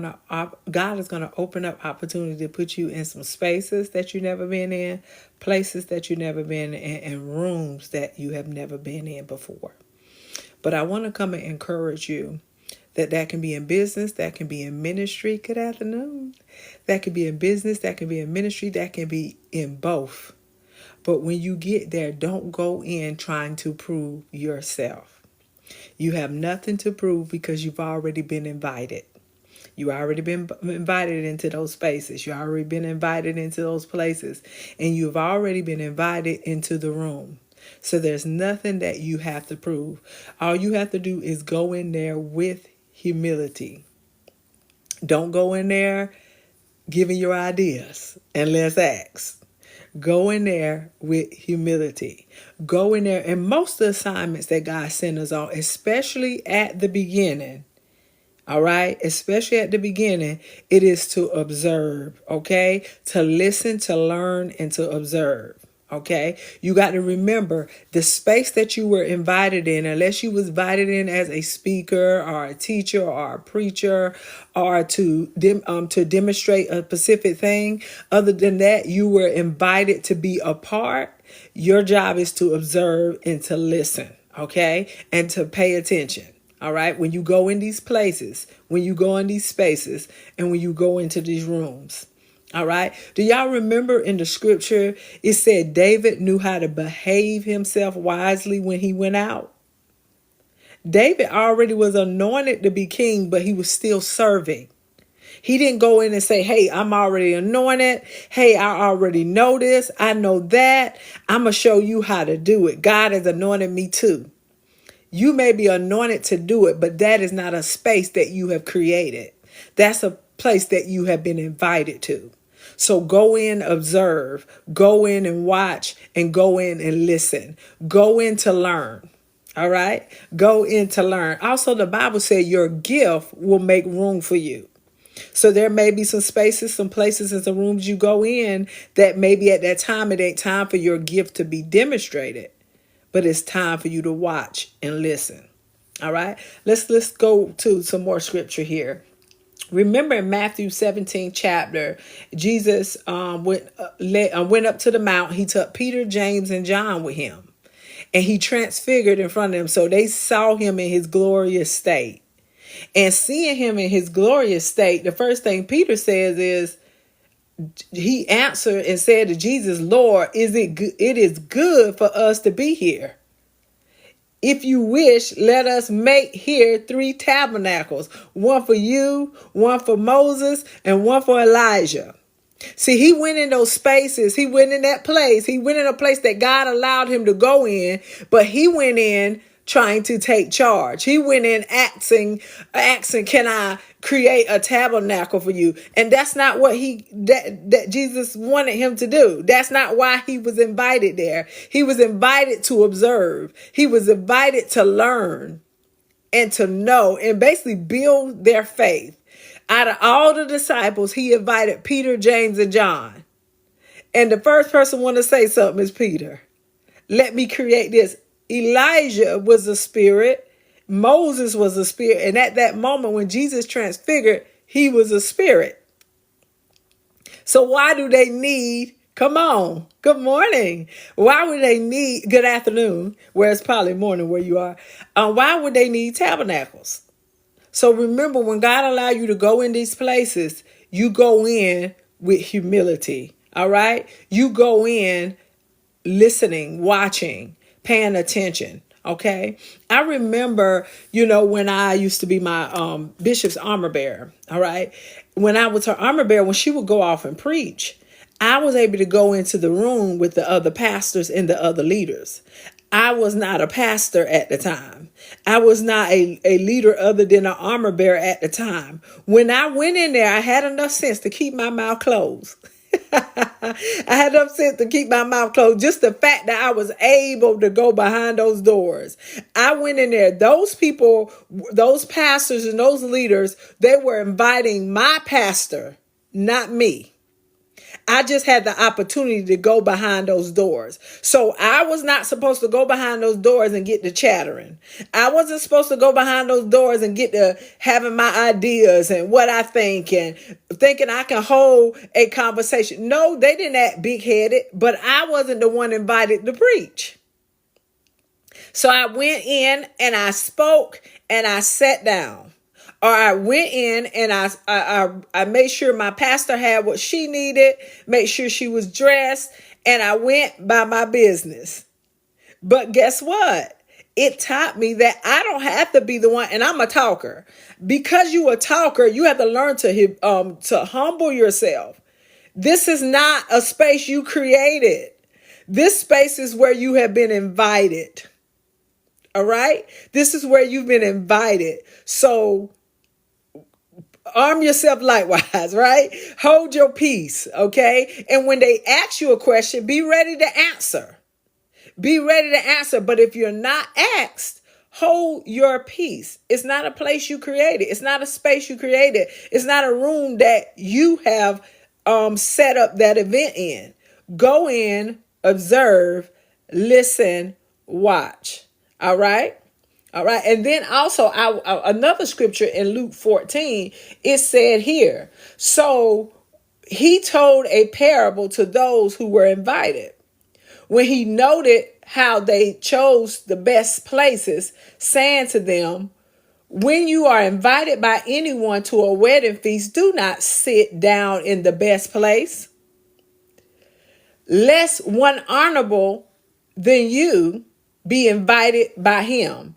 God is going to open up opportunity to put you in some spaces that you've never been in, places that you've never been in, and rooms that you have never been in before. But I want to come and encourage you that can be in business, that can be in ministry. Good afternoon. That can be in business, that can be in ministry, that can be in both. But when you get there, don't go in trying to prove yourself. You have nothing to prove because you've already been invited. You already been invited into those spaces. You already been invited into those places. And you've already been invited into the room. So there's nothing that you have to prove. All you have to do is go in there with humility. Don't go in there giving your ideas and let's ask. Go in there with humility. Go in there. And most of the assignments that God sent us on, especially at the beginning, all right, especially at the beginning, it is to observe, okay? To listen, to learn, and to observe, okay? You got to remember the space that you were invited in, unless you was invited in as a speaker or a teacher or a preacher or to demonstrate a specific thing. Other than that, you were invited to be a part. Your job is to observe and to listen, okay? And to pay attention. All right. When you go in these places, when you go in these spaces, and when you go into these rooms. All right. Do y'all remember in the scripture, it said David knew how to behave himself wisely when he went out? David already was anointed to be king, but he was still serving. He didn't go in and say, hey, I'm already anointed. Hey, I already know this. I know that. I'm going to show you how to do it. God has anointed me too. You may be anointed to do it, but that is not a space that you have created. That's a place that you have been invited to. So go in, observe, go in and watch, and go in and listen. Go in to learn. All right? Go in to learn. Also, the Bible said your gift will make room for you. So there may be some spaces, some places, and some rooms you go in that maybe at that time it ain't time for your gift to be demonstrated. But it's time for you to watch and listen. All right. Let's go to some more scripture here. Remember in Matthew 17 chapter, Jesus went up to the mount. He took Peter, James, and John with him. And he transfigured in front of them. So they saw him in his glorious state. And seeing him in his glorious state, the first thing Peter says is, he answered and said to Jesus, Lord, it is good for us to be here. If you wish, let us make here 3 tabernacles, one for you, one for Moses, and one for Elijah. See, he went in those spaces. He went in that place. He went in a place that God allowed him to go in, but he went in trying to take charge. He went in asking, can I create a tabernacle for you? And that's not what that Jesus wanted him to do. That's not why he was invited there. He was invited to observe. He was invited to learn and to know and basically build their faith. Out of all the disciples, he invited Peter, James, and John. And the first person want to say something is Peter. Let me create this. Elijah was a spirit. Moses was a spirit. And at that moment when Jesus transfigured, he was a spirit. So why do they need, come on, good morning. Why would they need, good afternoon, where it's probably morning where you are. Why would they need tabernacles? So remember, when God allowed you to go in these places, you go in with humility. All right. You go in listening, watching, paying attention. Okay. I remember, when I used to be my bishop's armor bearer. All right. When I was her armor bearer, when she would go off and preach, I was able to go into the room with the other pastors and the other leaders. I was not a pastor at the time. I was not a leader other than an armor bearer at the time. When I went in there, I had enough sense to keep my mouth closed. I had enough sense to keep my mouth closed. Just the fact that I was able to go behind those doors. I went in there. Those people, those pastors and those leaders, they were inviting my pastor, not me. I just had the opportunity to go behind those doors. So I was not supposed to go behind those doors and get to chattering. I wasn't supposed to go behind those doors and get to having my ideas and what I think and thinking I can hold a conversation. No, they didn't act big-headed, but I wasn't the one invited to preach. So I went in and I spoke and I sat down. Or I went in and I made sure my pastor had what she needed, made sure she was dressed, and I went by my business. But guess what? It taught me that I don't have to be the one, and I'm a talker. Because you're a talker, you have to learn to humble yourself. This is not a space you created. This space is where you have been invited. All right? This is where you've been invited. So arm yourself likewise, right? Hold your peace, okay? And when they ask you a question, be ready to answer. Be ready to answer. But if you're not asked, hold your peace. It's not a place you created. It's not a space you created. It's not a room that you have set up that event in. Go in, observe, listen, watch. All right? All right. And then also another scripture in Luke 14, it said here, so he told a parable to those who were invited. When he noted how they chose the best places, saying to them, when you are invited by anyone to a wedding feast, do not sit down in the best place, lest one honorable than you be invited by him.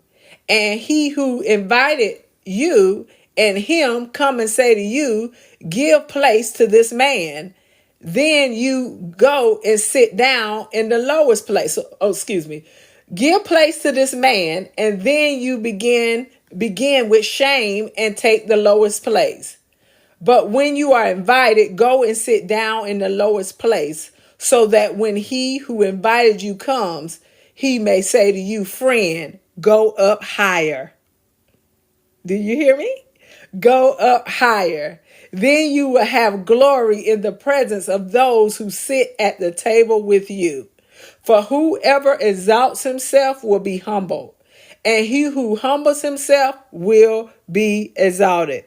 And he who invited you and him come and say to you, give place to this man. Then you go and sit down in the lowest place. Give place to this man, and then you begin with shame and take the lowest place. But when you are invited, go and sit down in the lowest place, so that when he who invited you comes, he may say to you, friend, go up higher. Do you hear me? Go up higher. Then you will have glory in the presence of those who sit at the table with you. For whoever exalts himself will be humbled, and he who humbles himself will be exalted.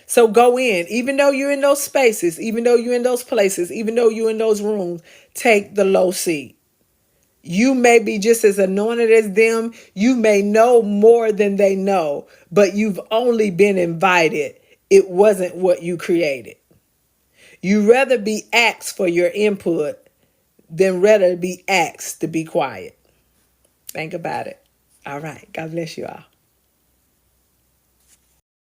So go in, even though you're in those spaces, even though you're in those places, even though you're in those rooms, take the low seat. You may be just as anointed as them. You may know more than they know, but you've only been invited. It wasn't what you created. You rather be asked for your input than rather be asked to be quiet. Think about it. All right. God bless you all.